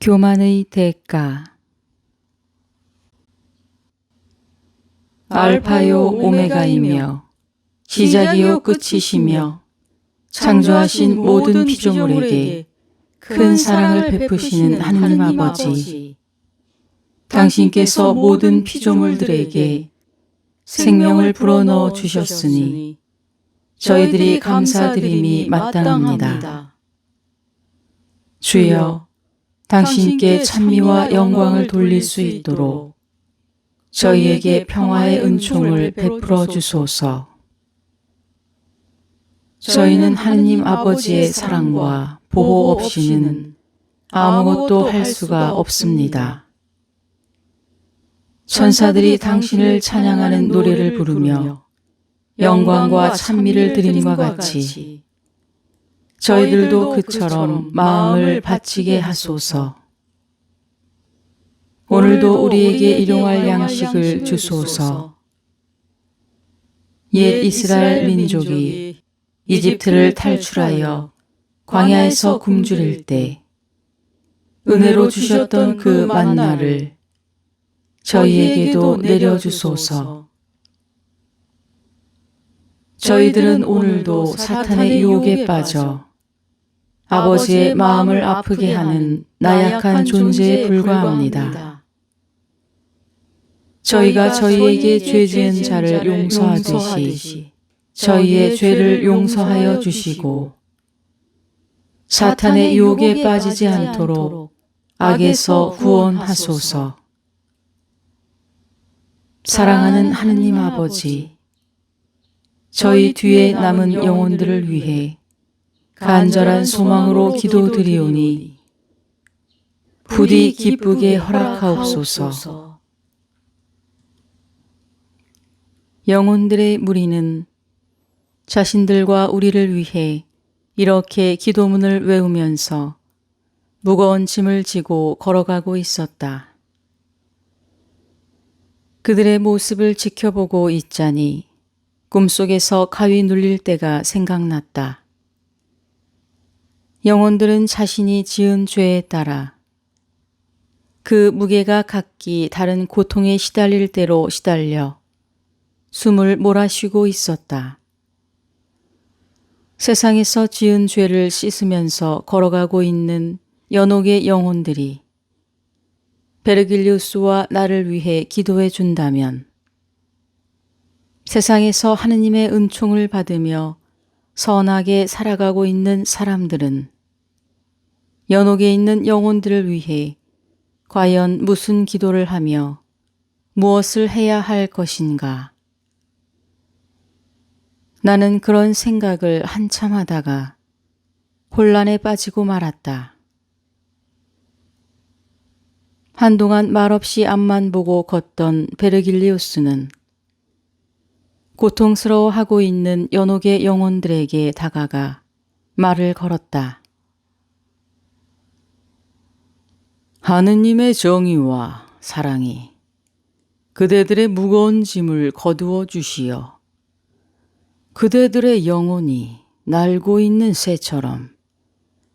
교만의 대가. 알파요 오메가이며 시작이요 끝이시며 창조하신 모든 피조물에게 큰 사랑을 베푸시는 하느님 아버지, 당신께서 모든 피조물들에게 생명을 불어넣어 주셨으니 저희들이 감사드림이 마땅합니다. 주여, 당신께 찬미와 영광을 돌릴 수 있도록 저희에게 평화의 은총을 베풀어 주소서. 저희는 하느님 아버지의 사랑과 보호 없이는 아무것도 할 수가 없습니다. 천사들이 당신을 찬양하는 노래를 부르며 영광과 찬미를 드림과 같이 저희들도 그처럼 마음을 바치게 하소서. 오늘도 우리에게 일용할 양식을 주소서. 옛 이스라엘 민족이 이집트를 탈출하여 광야에서 굶주릴 때 은혜로 주셨던 그 만나를 저희에게도 내려주소서. 저희들은 오늘도 사탄의 유혹에 빠져 아버지의 마음을 아프게 하는 나약한 존재에 불과합니다. 저희가 저희에게 죄 지은 자를 용서하듯이 저희의 죄를 용서하여 주시고 사탄의 유혹에 빠지지 않도록 악에서 구원하소서. 사랑하는 하느님 아버지, 저희 뒤에 남은 영혼들을 위해 간절한 소망으로 기도드리오니 부디 기쁘게 허락하옵소서. 영혼들의 무리는 자신들과 우리를 위해 이렇게 기도문을 외우면서 무거운 짐을 지고 걸어가고 있었다. 그들의 모습을 지켜보고 있자니 꿈속에서 가위 눌릴 때가 생각났다. 영혼들은 자신이 지은 죄에 따라 그 무게가 각기 다른 고통에 시달릴 대로 시달려 숨을 몰아쉬고 있었다. 세상에서 지은 죄를 씻으면서 걸어가고 있는 연옥의 영혼들이 베르길리우스와 나를 위해 기도해 준다면 세상에서 하느님의 은총을 받으며 선하게 살아가고 있는 사람들은 연옥에 있는 영혼들을 위해 과연 무슨 기도를 하며 무엇을 해야 할 것인가? 나는 그런 생각을 한참 하다가 혼란에 빠지고 말았다. 한동안 말없이 앞만 보고 걷던 베르길리우스는 고통스러워하고 있는 연옥의 영혼들에게 다가가 말을 걸었다. 하느님의 정의와 사랑이 그대들의 무거운 짐을 거두어 주시어 그대들의 영혼이 날고 있는 새처럼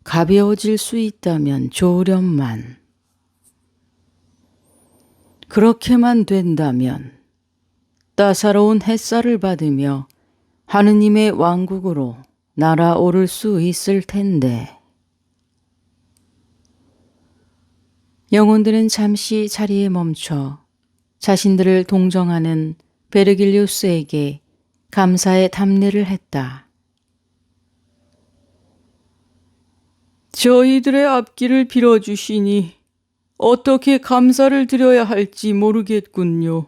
가벼워질 수 있다면 좋으련만. 그렇게만 된다면 따사로운 햇살을 받으며 하느님의 왕국으로 날아오를 수 있을 텐데. 영혼들은 잠시 자리에 멈춰 자신들을 동정하는 베르길리우스에게 감사의 답례를 했다. 저희들의 앞길을 빌어주시니 어떻게 감사를 드려야 할지 모르겠군요.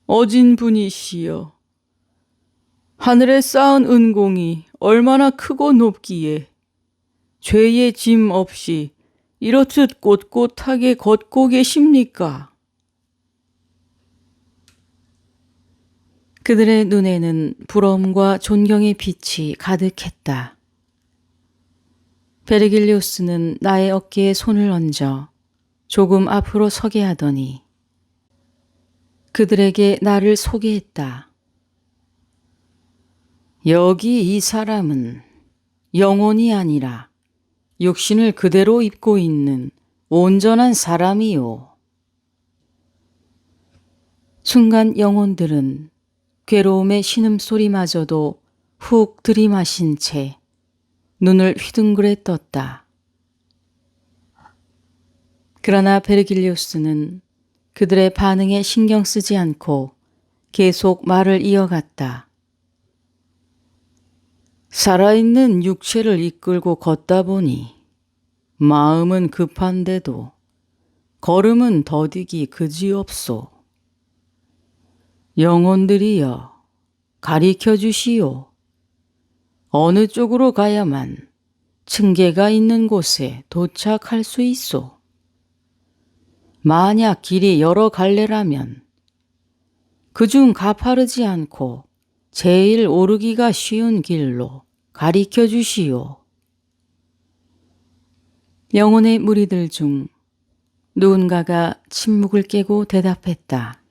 어진 분이시여, 하늘에 쌓은 은공이 얼마나 크고 높기에 죄의 짐 없이 이렇듯 꼿꼿하게 걷고 계십니까? 그들의 눈에는 부러움과 존경의 빛이 가득했다. 베르길리우스는 나의 어깨에 손을 얹어 조금 앞으로 서게 하더니 그들에게 나를 소개했다. 여기 이 사람은 영혼이 아니라 육신을 그대로 입고 있는 온전한 사람이요. 순간 영혼들은 괴로움의 신음소리마저도 훅 들이마신 채 눈을 휘둥그레 떴다. 그러나 베르길리우스는 그들의 반응에 신경 쓰지 않고 계속 말을 이어갔다. 살아있는 육체를 이끌고 걷다 보니 마음은 급한데도 걸음은 더디기 그지없소. 영혼들이여, 가리켜 주시오. 어느 쪽으로 가야만 층계가 있는 곳에 도착할 수 있소. 만약 길이 여러 갈래라면 그중 가파르지 않고 제일 오르기가 쉬운 길로 가리켜 주시오. 영혼의 무리들 중 누군가가 침묵을 깨고 대답했다.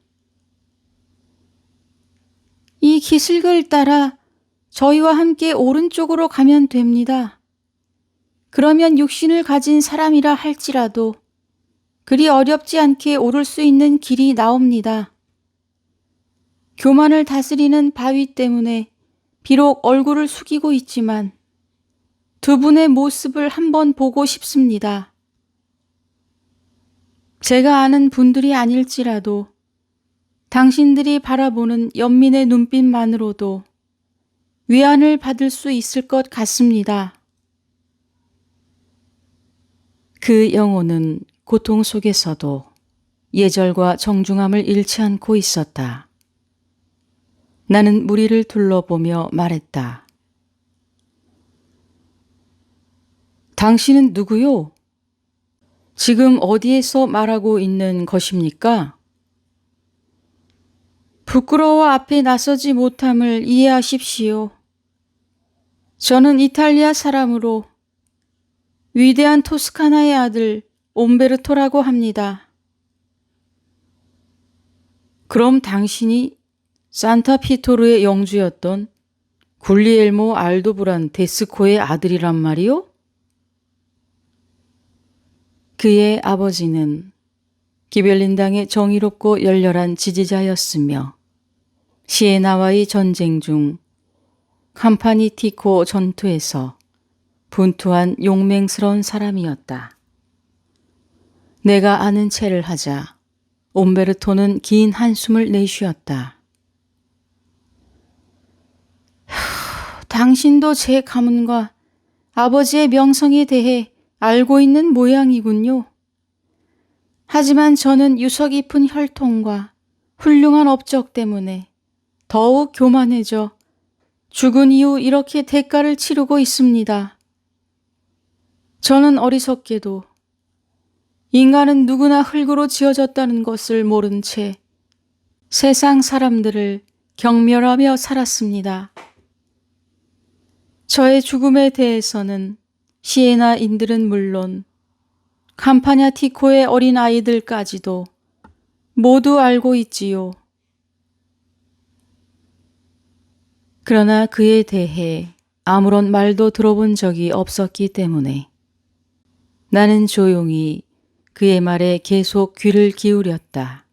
이 기슭을 따라 저희와 함께 오른쪽으로 가면 됩니다. 그러면 육신을 가진 사람이라 할지라도 그리 어렵지 않게 오를 수 있는 길이 나옵니다. 교만을 다스리는 바위 때문에 비록 얼굴을 숙이고 있지만 두 분의 모습을 한번 보고 싶습니다. 제가 아는 분들이 아닐지라도 당신들이 바라보는 연민의 눈빛만으로도 위안을 받을 수 있을 것 같습니다. 그 영혼은 고통 속에서도 예절과 정중함을 잃지 않고 있었다. 나는 무리를 둘러보며 말했다. 당신은 누구요? 지금 어디에서 말하고 있는 것입니까? 부끄러워 앞에 나서지 못함을 이해하십시오. 저는 이탈리아 사람으로 위대한 토스카나의 아들 옴베르토라고 합니다. 그럼 당신이 산타피토르의 영주였던 굴리엘모 알도브란 데스코의 아들이란 말이요? 그의 아버지는 기벨린당의 정의롭고 열렬한 지지자였으며 시에나와의 전쟁 중 캄파니티코 전투에서 분투한 용맹스러운 사람이었다. 내가 아는 체를 하자 옴베르토는 긴 한숨을 내쉬었다. 당신도 제 가문과 아버지의 명성에 대해 알고 있는 모양이군요. 하지만 저는 유서 깊은 혈통과 훌륭한 업적 때문에 더욱 교만해져 죽은 이후 이렇게 대가를 치르고 있습니다. 저는 어리석게도 인간은 누구나 흙으로 지어졌다는 것을 모른 채 세상 사람들을 경멸하며 살았습니다. 저의 죽음에 대해서는 시에나인들은 물론 캄파냐티코의 어린 아이들까지도 모두 알고 있지요. 그러나 그에 대해 아무런 말도 들어본 적이 없었기 때문에 나는 조용히 그의 말에 계속 귀를 기울였다.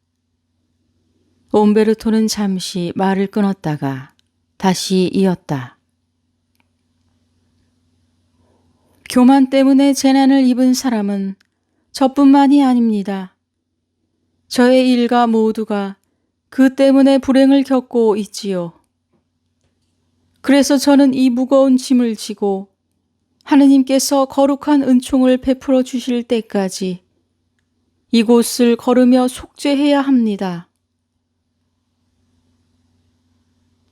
옴베르토는 잠시 말을 끊었다가 다시 이었다. 교만 때문에 재난을 입은 사람은 저뿐만이 아닙니다. 저의 일가 모두가 그 때문에 불행을 겪고 있지요. 그래서 저는 이 무거운 짐을 지고 하느님께서 거룩한 은총을 베풀어 주실 때까지 이곳을 걸으며 속죄해야 합니다.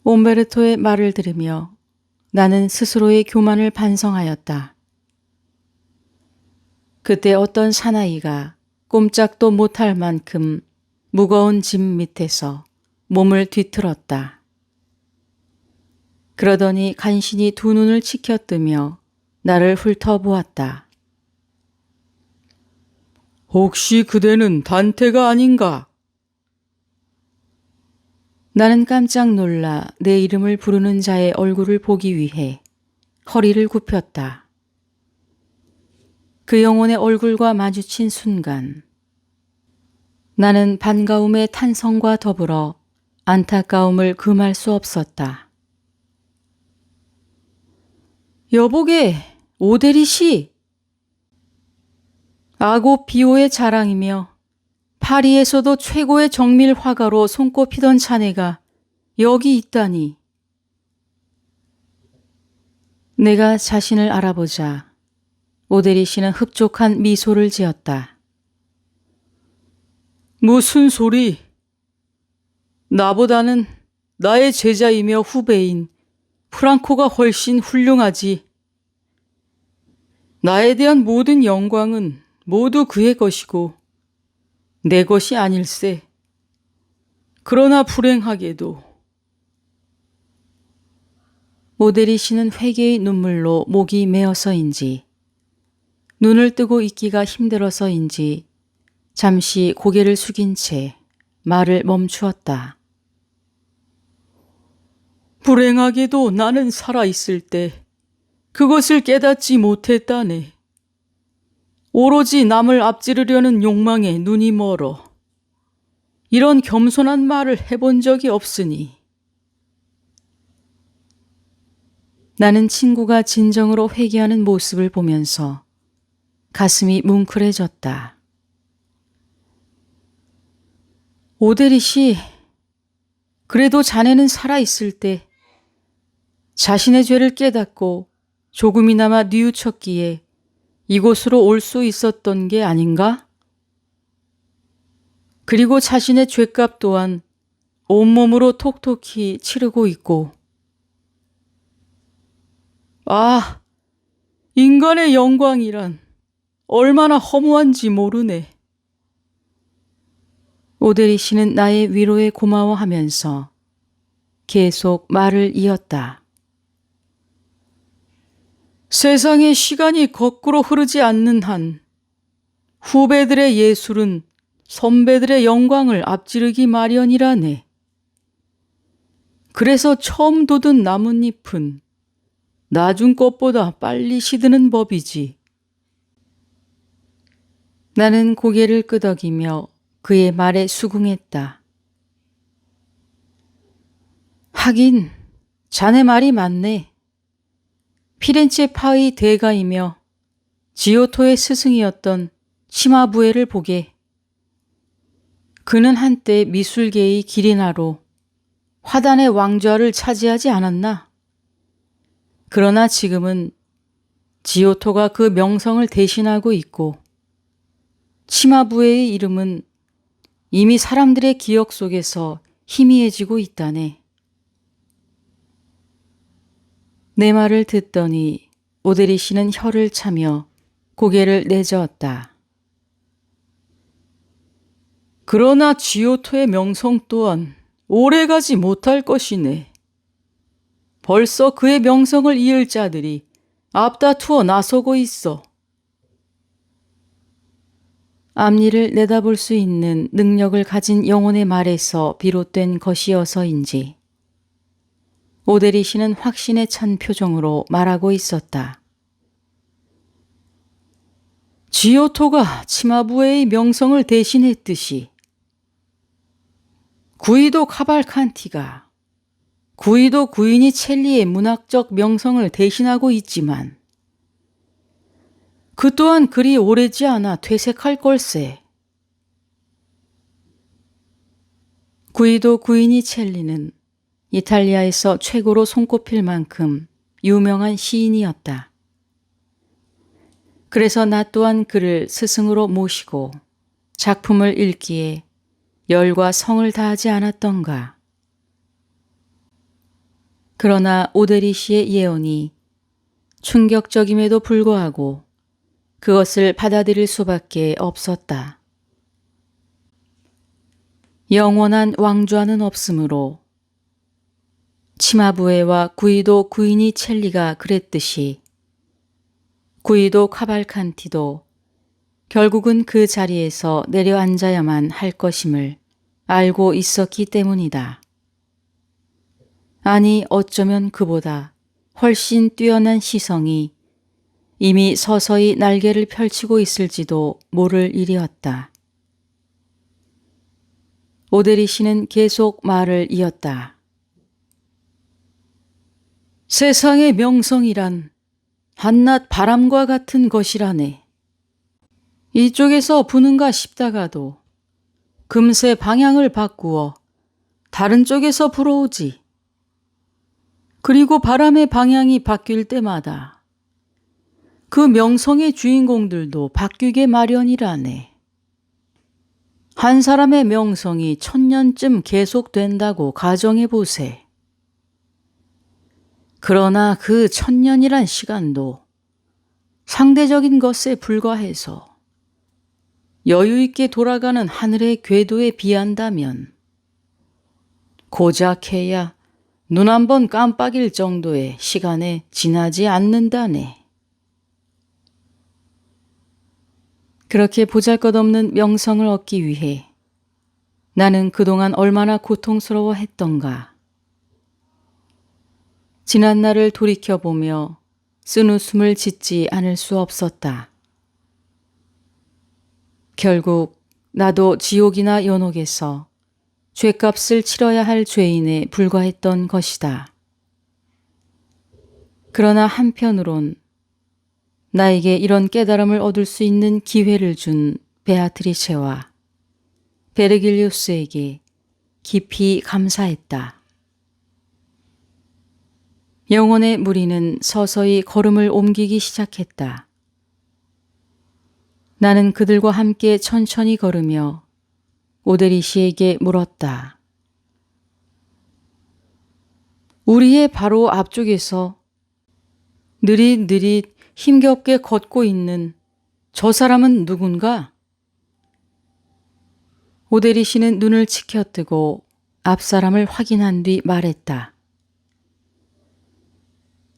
옴베르토의 말을 들으며 나는 스스로의 교만을 반성하였다. 그때 어떤 사나이가 꼼짝도 못할 만큼 무거운 짐 밑에서 몸을 뒤틀었다. 그러더니 간신히 두 눈을 치켜뜨며 나를 훑어보았다. 혹시 그대는 단테가 아닌가? 나는 깜짝 놀라 내 이름을 부르는 자의 얼굴을 보기 위해 허리를 굽혔다. 그 영혼의 얼굴과 마주친 순간 나는 반가움의 탄성과 더불어 안타까움을 금할 수 없었다. 여보게, 오대리 씨! 아고 비오의 자랑이며 파리에서도 최고의 정밀 화가로 손꼽히던 자네가 여기 있다니. 내가 자신을 알아보자 오대리 씨는 흡족한 미소를 지었다. 무슨 소리? 나보다는 나의 제자이며 후배인 프랑코가 훨씬 훌륭하지. 나에 대한 모든 영광은 모두 그의 것이고 내 것이 아닐세. 그러나 불행하게도 오대리 씨는 회개의 눈물로 목이 메어서인지 눈을 뜨고 있기가 힘들어서인지 잠시 고개를 숙인 채 말을 멈추었다. 불행하게도 나는 살아있을 때 그것을 깨닫지 못했다네. 오로지 남을 앞지르려는 욕망에 눈이 멀어 이런 겸손한 말을 해본 적이 없으니. 나는 친구가 진정으로 회개하는 모습을 보면서 가슴이 뭉클해졌다. 오대리 씨, 그래도 자네는 살아있을 때 자신의 죄를 깨닫고 조금이나마 뉘우쳤기에 이곳으로 올 수 있었던 게 아닌가? 그리고 자신의 죄값 또한 온몸으로 톡톡히 치르고 있고. 아, 인간의 영광이란 얼마나 허무한지 모르네. 오대리 씨는 나의 위로에 고마워하면서 계속 말을 이었다. 세상의 시간이 거꾸로 흐르지 않는 한 후배들의 예술은 선배들의 영광을 앞지르기 마련이라네. 그래서 처음 돋은 나뭇잎은 나중 꽃보다 빨리 시드는 법이지. 나는 고개를 끄덕이며 그의 말에 수긍했다. 하긴 자네 말이 맞네. 피렌체 파의 대가이며 지오토의 스승이었던 치마부에를 보게. 그는 한때 미술계의 기리나로 화단의 왕좌를 차지하지 않았나? 그러나 지금은 지오토가 그 명성을 대신하고 있고 치마부에의 이름은 이미 사람들의 기억 속에서 희미해지고 있다네. 내 말을 듣더니 오대리 씨는 혀를 차며 고개를 내저었다. 그러나 지오토의 명성 또한 오래가지 못할 것이네. 벌써 그의 명성을 이을 자들이 앞다투어 나서고 있어. 앞니를 내다볼 수 있는 능력을 가진 영혼의 말에서 비롯된 것이어서인지 오대리 씨는 확신에 찬 표정으로 말하고 있었다. 지오토가 치마부에의 명성을 대신했듯이 구이도 카발칸티가 구이도 구이니첼리의 문학적 명성을 대신하고 있지만 그 또한 그리 오래지 않아 퇴색할 걸세. 구이도 구이니첼리는 이탈리아에서 최고로 손꼽힐 만큼 유명한 시인이었다. 그래서 나 또한 그를 스승으로 모시고 작품을 읽기에 열과 성을 다하지 않았던가. 그러나 오대리 씨의 예언이 충격적임에도 불구하고 그것을 받아들일 수밖에 없었다. 영원한 왕좌는 없으므로 치마부에와 구이도 구이니첼리가 그랬듯이 구이도 카발칸티도 결국은 그 자리에서 내려앉아야만 할 것임을 알고 있었기 때문이다. 아니 어쩌면 그보다 훨씬 뛰어난 시성이 이미 서서히 날개를 펼치고 있을지도 모를 일이었다. 오데리 씨는 계속 말을 이었다. 세상의 명성이란 한낮 바람과 같은 것이라네. 이쪽에서 부는가 싶다가도 금세 방향을 바꾸어 다른 쪽에서 불어오지. 그리고 바람의 방향이 바뀔 때마다 그 명성의 주인공들도 바뀌게 마련이라네. 한 사람의 명성이 1000년쯤 계속된다고 가정해 보세. 그러나 그 1000년이란 시간도 상대적인 것에 불과해서 여유 있게 돌아가는 하늘의 궤도에 비한다면 고작 해야 눈 한 번 깜빡일 정도의 시간에 지나지 않는다네. 그렇게 보잘것없는 명성을 얻기 위해 나는 그동안 얼마나 고통스러워했던가. 지난 날을 돌이켜보며 쓴웃음을 짓지 않을 수 없었다. 결국 나도 지옥이나 연옥에서 죗값을 치러야 할 죄인에 불과했던 것이다. 그러나 한편으론 나에게 이런 깨달음을 얻을 수 있는 기회를 준 베아트리체와 베르길리우스에게 깊이 감사했다. 영혼의 무리는 서서히 걸음을 옮기기 시작했다. 나는 그들과 함께 천천히 걸으며 오데리 씨에게 물었다. 우리의 바로 앞쪽에서 느릿느릿 힘겹게 걷고 있는 저 사람은 누군가? 오데리 씨는 눈을 치켜뜨고 앞 사람을 확인한 뒤 말했다.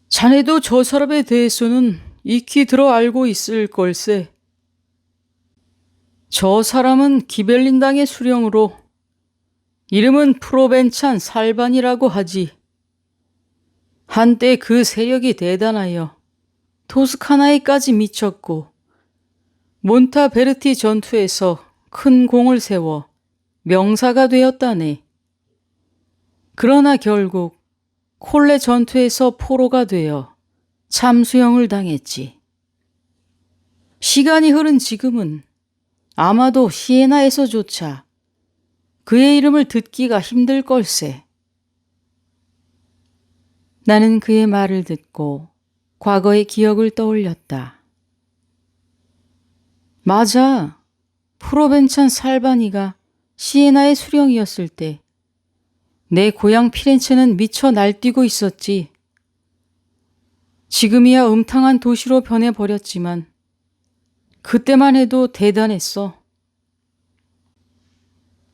자네도 저 사람에 대해서는 익히 들어 알고 있을 걸세. 저 사람은 기벨린 당의 수령으로 이름은 프로벤찬 살반이라고 하지. 한때 그 세력이 대단하여 토스카나에까지 미쳤고 몬타베르티 전투에서 큰 공을 세워 명사가 되었다네. 그러나 결국 콜레 전투에서 포로가 되어 참수형을 당했지. 시간이 흐른 지금은 아마도 시에나에서조차 그의 이름을 듣기가 힘들 걸세. 나는 그의 말을 듣고 과거의 기억을 떠올렸다. 맞아. 프로벤찬 살바니가 시에나의 수령이었을 때 내 고향 피렌체는 미쳐 날뛰고 있었지. 지금이야 음탕한 도시로 변해버렸지만 그때만 해도 대단했어.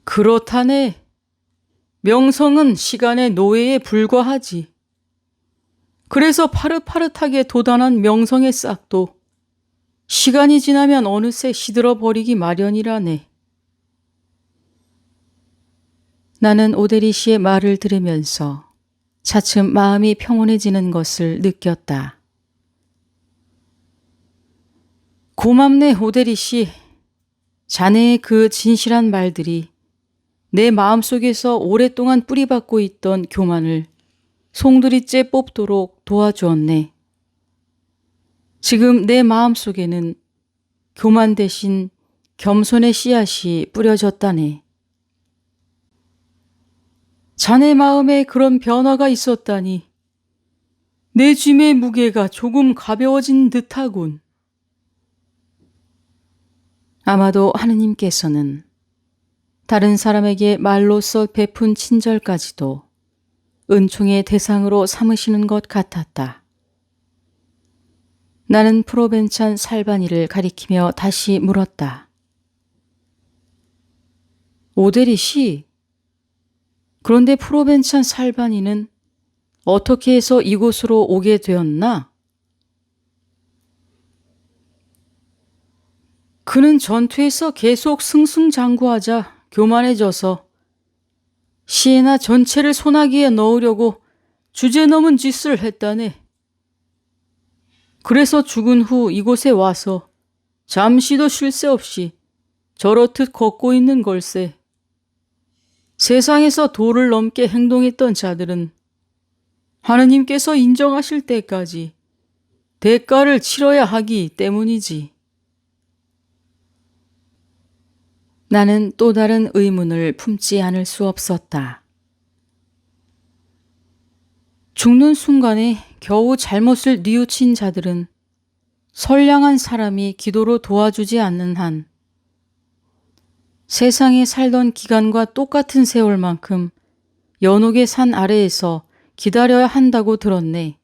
그렇다네. 명성은 시간의 노예에 불과하지. 그래서 파릇파릇하게 돋아난 명성의 싹도 시간이 지나면 어느새 시들어버리기 마련이라네. 나는 오데리 씨의 말을 들으면서 차츰 마음이 평온해지는 것을 느꼈다. 고맙네, 오데리 씨. 자네의 그 진실한 말들이 내 마음속에서 오랫동안 뿌리박고 있던 교만을 송두리째 뽑도록 도와주었네. 지금 내 마음속에는 교만 대신 겸손의 씨앗이 뿌려졌다네. 자네 마음에 그런 변화가 있었다니 내 짐의 무게가 조금 가벼워진 듯하군. 아마도 하느님께서는 다른 사람에게 말로써 베푼 친절까지도 은총의 대상으로 삼으시는 것 같았다. 나는 프로벤찬 살바니를 가리키며 다시 물었다. 오데리 씨, 그런데 프로벤찬 살바니는 어떻게 해서 이곳으로 오게 되었나? 그는 전투에서 계속 승승장구하자 교만해져서 시에나 전체를 소나기에 넣으려고 주제넘은 짓을 했다네. 그래서 죽은 후 이곳에 와서 잠시도 쉴 새 없이 저렇듯 걷고 있는 걸세. 세상에서 도를 넘게 행동했던 자들은 하느님께서 인정하실 때까지 대가를 치러야 하기 때문이지. 나는 또 다른 의문을 품지 않을 수 없었다. 죽는 순간에 겨우 잘못을 뉘우친 자들은 선량한 사람이 기도로 도와주지 않는 한 세상에 살던 기간과 똑같은 세월만큼 연옥의 산 아래에서 기다려야 한다고 들었네.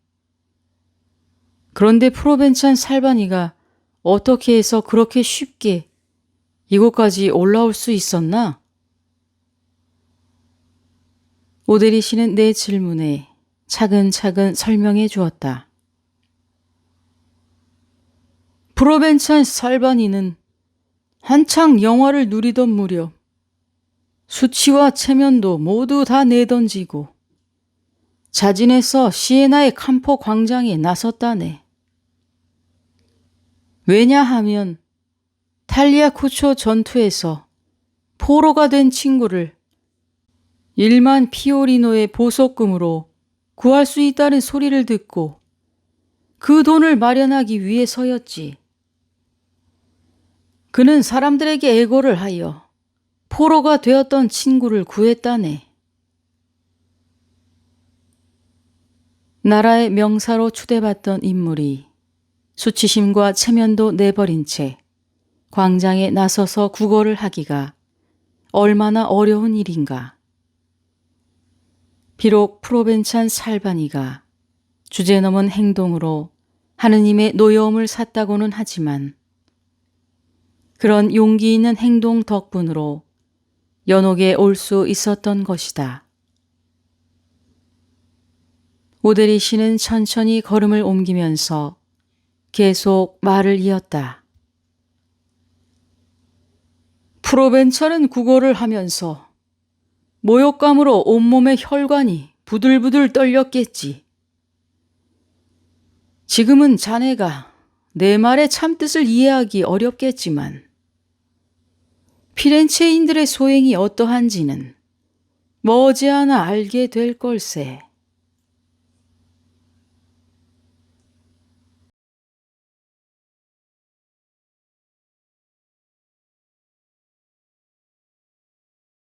그런데 프로벤찬 살바니가 어떻게 해서 그렇게 쉽게 이곳까지 올라올 수 있었나? 오데리 씨는 내 질문에 차근차근 설명해 주었다. 프로벤찬 살바니는 한창 영화를 누리던 무렵 수치와 체면도 모두 다 내던지고 자진해서 시에나의 캄포 광장에 나섰다네. 왜냐하면 탈리아쿠초 전투에서 포로가 된 친구를 1만 피오리노의 보석금으로 구할 수 있다는 소리를 듣고 그 돈을 마련하기 위해서였지. 그는 사람들에게 애고를 하여 포로가 되었던 친구를 구했다네. 나라의 명사로 추대받던 인물이 수치심과 체면도 내버린 채 광장에 나서서 구걸을 하기가 얼마나 어려운 일인가. 비록 프로벤찬 살바니가 주제넘은 행동으로 하느님의 노여움을 샀다고는 하지만 그런 용기 있는 행동 덕분으로 연옥에 올 수 있었던 것이다. 오데리 씨는 천천히 걸음을 옮기면서 계속 말을 이었다. 프로벤찬은 구걸을 하면서 모욕감으로 온몸의 혈관이 부들부들 떨렸겠지. 지금은 자네가 내 말의 참뜻을 이해하기 어렵겠지만 피렌체인들의 소행이 어떠한지는 머지않아 알게 될 걸세.